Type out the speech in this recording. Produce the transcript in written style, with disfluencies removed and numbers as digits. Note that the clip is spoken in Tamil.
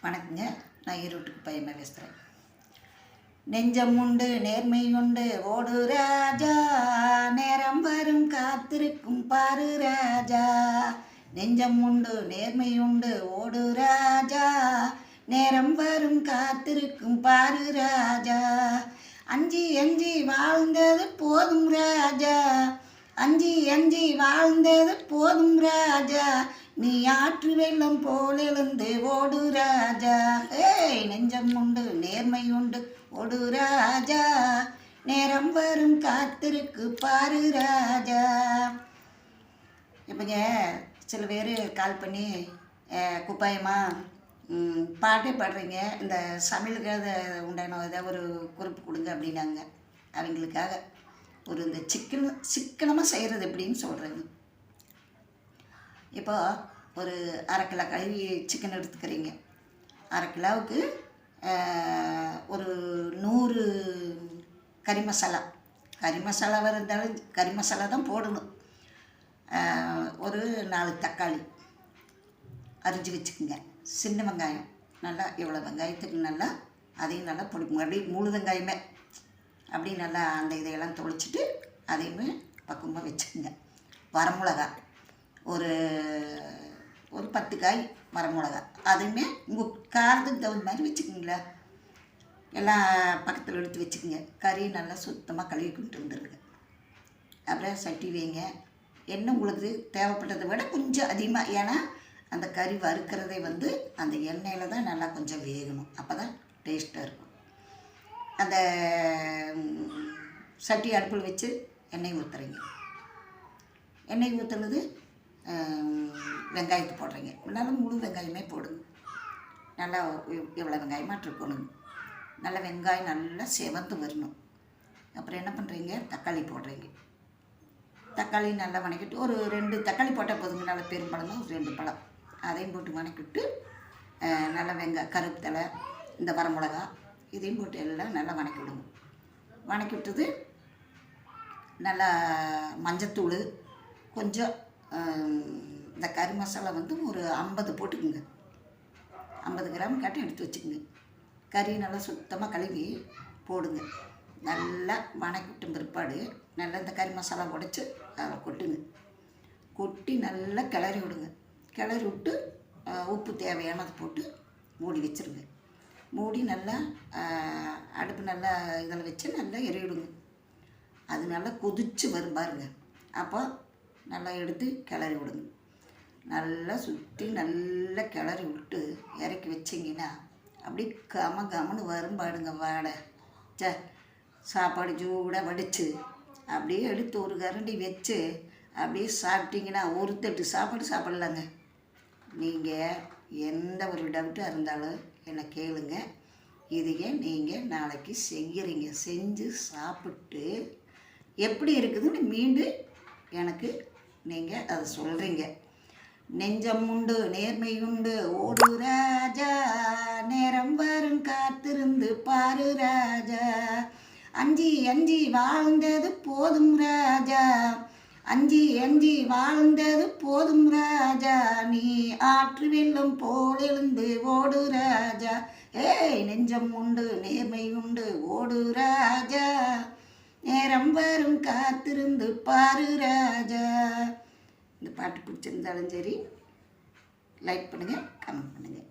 வணக்கங்க. நான் ஈரோட்டுக்கு பையமா பேசுகிறேன். நெஞ்சம் உண்டு நேர்மை உண்டு ஓடு ராஜா, நேரம் வரும் காத்திருக்கும் பாரு ராஜா. நெஞ்சம் உண்டு நேர்மை உண்டு ஓடு ராஜா, நேரம் வரும் காத்திருக்கும் பாரு ராஜா. அஞ்சி அஞ்சி வாழ்ந்தது போதும் ராஜா, அஞ்சி அஞ்சி வாழ்ந்தது போதும் ராஜா. நீ ஆற்று வெள்ளம் போல் எழுந்து ஓடு ராஜா. ஏய், நெஞ்சம் உண்டு நேர்மை உண்டு ஓடு ராஜா, நேரம் வரும் காத்திருக்கு பாரு ராஜா. இப்போங்க சில பேர் கால் பண்ணி குப்பாயமா பாட்டே பாடுறீங்க, இந்த சமையலுக்காக உண்டான ஏதாவது ஒரு குறிப்பு கொடுங்க அப்படின்னாங்க. அவங்களுக்காக ஒரு இந்த சிக்கனமாக செய்கிறது எப்படின்னு சொல்கிறேங்க. இப்போ ஒரு அரை கிலோ கழுவி சிக்கன் எடுத்துக்கிறீங்க. அரை கிலோவுக்கு ஒரு 100 கறி மசாலா இருந்தாலும் கறி மசாலா தான் போடணும். ஒரு 4 தக்காளி அரிஞ்சு வச்சுக்கோங்க. சின்ன வெங்காயம் நல்லா எவ்வளோ வெங்காயத்துக்கு நல்லா அதையும் நல்லா பிடிக்கும். அப்படியே முழு வெங்காயமே அப்படி நல்லா அந்த இதையெல்லாம் தொளிச்சிட்டு அதையுமே பக்குவமாக வச்சுக்கோங்க. வரமிளகா ஒரு 10 காய் வரமிளகா, அதையுமே உங்கள் காரத்துக்கு தகுந்த மாதிரி வச்சுக்கோங்களேன். எல்லாம் பக்கத்தில் எடுத்து வச்சுக்கோங்க. கறி நல்லா சுத்தமாக கழுவி கொண்டு வந்துடுங்க. அப்புறம் சட்டி வைங்க. எண்ணெய் உங்களுக்கு தேவைப்பட்டதை விட கொஞ்சம் அதிகமாக, ஏன்னா அந்த கறி வறுக்கிறதே அந்த எண்ணெயில் தான் நல்லா கொஞ்சம் வேகணும். அப்போ தான் டேஸ்ட்டாக இருக்கும். அந்த சட்டி அடுப்பில் வச்சு எண்ணெய் ஊற்றுறீங்க. எண்ணெய் ஊற்றுனது வெங்காயத்தை போடுறீங்க. நல்லா முழு வெங்காயமே போடுங்க. நல்லா எவ்வளோ வெங்காயமாக இருக்கணும். நல்லா வெங்காயம் நல்லா செவந்து வரணும். அப்புறம் என்ன பண்ணுறீங்க, தக்காளி போடுறீங்க. தக்காளி நல்லா வணக்கிட்டு ஒரு 2 தக்காளி போட்டால் போதுங்க. நல்லா பெரும்பழம் தான், ஒரு 2 பழம் அதையும் போட்டு வணக்கிட்டு நல்லா கருவேப்பிலை, இந்த வரமிளகா இதையும் போட்டு எல்லாம் நல்லா வணக்கி விடுங்க. வணக்கி விட்டது நல்லா மஞ்சத்தூள் கொஞ்சம், இந்த கறி மசாலா ஒரு 50 போட்டுக்குங்க. 50 கிராம் கட்டி எடுத்து வச்சுக்கோங்க. கறி நல்லா சுத்தமாக கழுவி போடுங்க. நல்லா வணக்கிவிட்ட பிற்பாடு நல்லா இந்த கறி மசாலா உடைச்சி அதில் கொட்டுங்க. கொட்டி நல்லா கிளறி விடுங்க. கிளறி விட்டு உப்பு தேவையானதை போட்டு மூடி வச்சுருங்க. மூடி நல்லா அடுப்பு நல்லா இதில் வச்சு நல்லா எறிவிடுங்க. அது நல்லா கொதித்து வரும் பாருங்க. அப்போ நல்லா எடுத்து கிளறி விடுங்க. நல்லா சுற்றி நல்லா கிளறி விட்டு இறக்கி வச்சிங்கன்னா அப்படியே கமன்னு வரும் பாடுங்க வாடை. சாப்பாடு சூடாக வடித்து அப்படியே எடுத்து ஒரு கரண்டி வச்சு அப்படியே சாப்பிட்டிங்கன்னா ஒரு தட்டு சாப்பாடு சாப்பிட்லாங்க. நீங்கள் எந்த ஒரு டவுட்டாக இருந்தாலும் என்னை கேளுங்க. இதையே நீங்கள் நாளைக்கு செய்கிறீங்க. செஞ்சு சாப்பிட்டு எப்படி இருக்குதுன்னு மீண்டும் எனக்கு நீங்கள் அதை சொல்கிறீங்க. நெஞ்சம் உண்டு நேர்மை உண்டு ஓடு ராஜா, நேரம் வரும் காத்திருந்து பாரு ராஜா. அஞ்சி அஞ்சி வாழ்ந்தது போதும் ராஜா, அஞ்சி அஞ்சி வாழ்ந்தது போதும் ராஜா. நீ ஆற்று வெள்ளம் போல் எழுந்து ஓடு ராஜா. ஏய், நெஞ்சம் உண்டு நேர்மை உண்டு ஓடு ராஜா, நேரம் வரும் காத்திருந்து பாரு ராஜா. இந்த பாட்டு பிடிச்சிருந்தாலும் சரி, லைக் பண்ணுங்கள், கமெண்ட் பண்ணுங்கள்.